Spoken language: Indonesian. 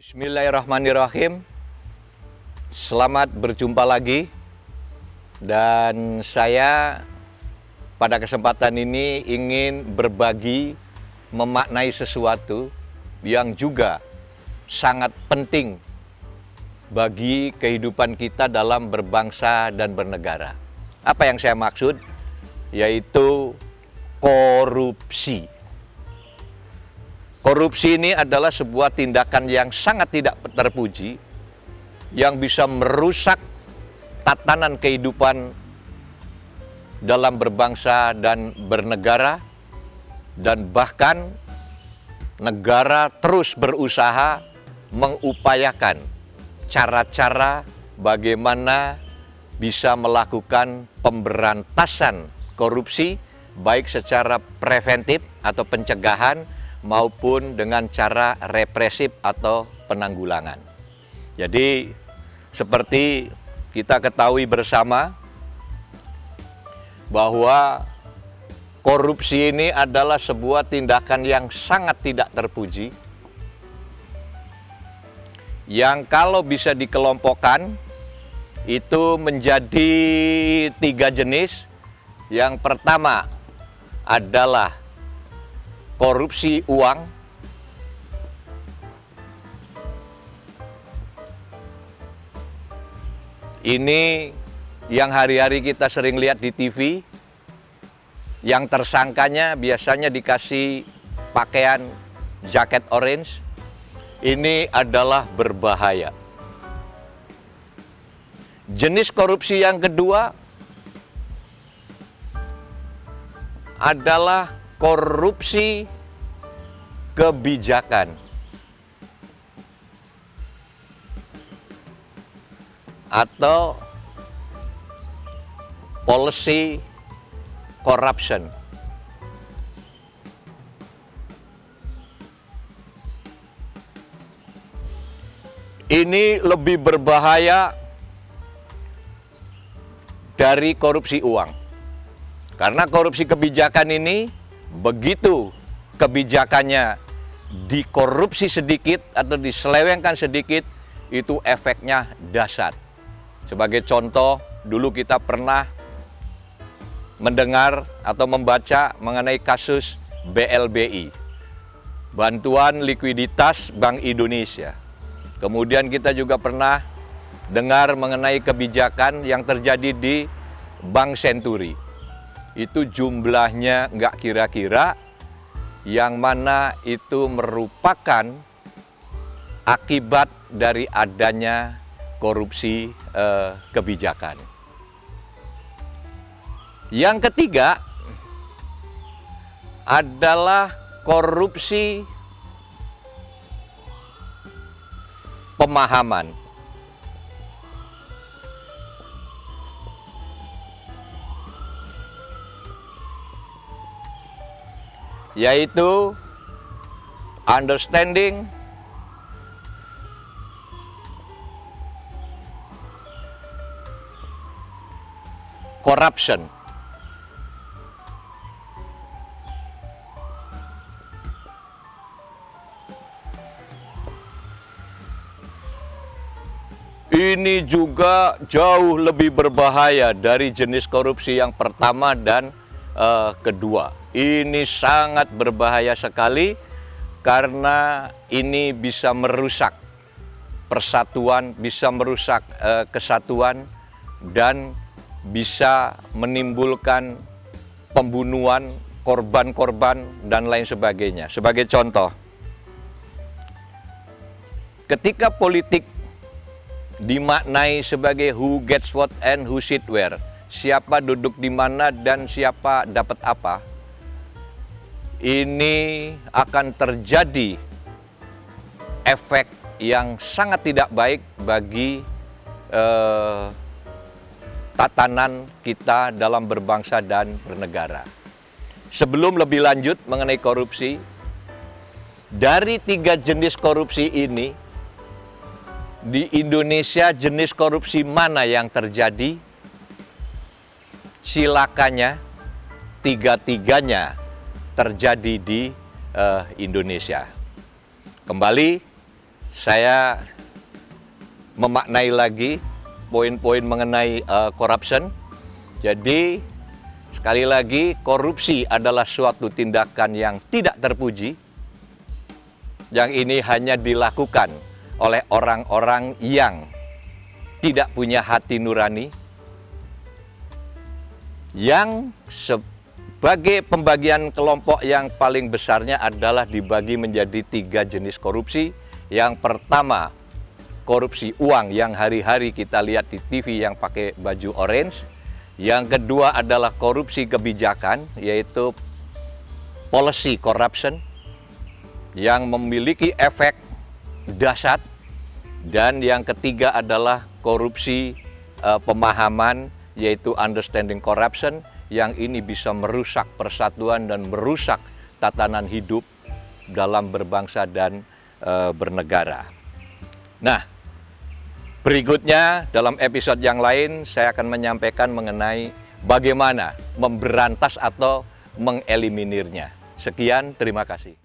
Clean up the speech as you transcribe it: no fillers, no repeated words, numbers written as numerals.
Bismillahirrahmanirrahim. Selamat berjumpa lagi. Dan saya pada kesempatan ini ingin berbagi, memaknai sesuatu yang juga sangat penting bagi kehidupan kita dalam berbangsa dan bernegara. Apa yang saya maksud? Yaitu korupsi. Korupsi ini adalah sebuah tindakan yang sangat tidak terpuji, yang bisa merusak tatanan kehidupan dalam berbangsa dan bernegara, dan bahkan negara terus berusaha mengupayakan cara-cara bagaimana bisa melakukan pemberantasan korupsi, baik secara preventif atau pencegahan, maupun dengan cara represif atau penanggulangan. Jadi seperti kita ketahui bersama bahwa korupsi ini adalah sebuah tindakan yang sangat tidak terpuji, yang kalau bisa dikelompokkan itu menjadi 3 jenis. Yang pertama adalah korupsi uang, ini yang hari-hari kita sering lihat di TV, yang tersangkanya biasanya dikasih pakaian jaket orange. Ini adalah berbahaya. Jenis korupsi yang kedua adalah korupsi kebijakan atau policy corruption. Ini lebih berbahaya dari korupsi uang. Karena korupsi kebijakan ini, begitu kebijakannya dikorupsi sedikit atau diselewengkan sedikit, itu efeknya dahsyat. Sebagai contoh, dulu kita pernah mendengar atau membaca mengenai kasus BLBI, Bantuan Likuiditas Bank Indonesia. Kemudian kita juga pernah dengar mengenai kebijakan yang terjadi di Bank Senturi. Itu jumlahnya nggak kira-kira, yang mana itu merupakan akibat dari adanya korupsi kebijakan. Yang ketiga adalah korupsi pemahaman. Yaitu understanding, corruption. Ini juga jauh lebih berbahaya dari jenis korupsi yang pertama dan kedua. Ini sangat berbahaya sekali karena ini bisa merusak persatuan, bisa merusak kesatuan, dan bisa menimbulkan pembunuhan, korban-korban, dan lain sebagainya. Sebagai contoh, ketika politik dimaknai sebagai who gets what and who sit where, siapa duduk di mana dan siapa dapat apa, ini akan terjadi efek yang sangat tidak baik bagi tatanan kita dalam berbangsa dan bernegara. Sebelum lebih lanjut mengenai korupsi, dari 3 jenis korupsi ini, di Indonesia jenis korupsi mana yang terjadi? Silakannya, 3-tiganya terjadi di Indonesia. Kembali, saya memaknai lagi poin-poin mengenai corruption. Jadi sekali lagi, korupsi adalah suatu tindakan yang tidak terpuji, yang ini hanya dilakukan oleh orang-orang yang tidak punya hati nurani, yang sebagai pembagian kelompok yang paling besarnya adalah dibagi menjadi 3 jenis korupsi. Yang pertama, korupsi uang yang hari-hari kita lihat di TV yang pakai baju orange. Yang kedua adalah korupsi kebijakan, yaitu policy corruption, yang memiliki efek dahsyat. Dan yang ketiga adalah korupsi pemahaman, yaitu understanding corruption, yang ini bisa merusak persatuan dan merusak tatanan hidup dalam berbangsa dan bernegara. Nah, berikutnya dalam episode yang lain saya akan menyampaikan mengenai bagaimana memberantas atau mengeliminirnya. Sekian, terima kasih.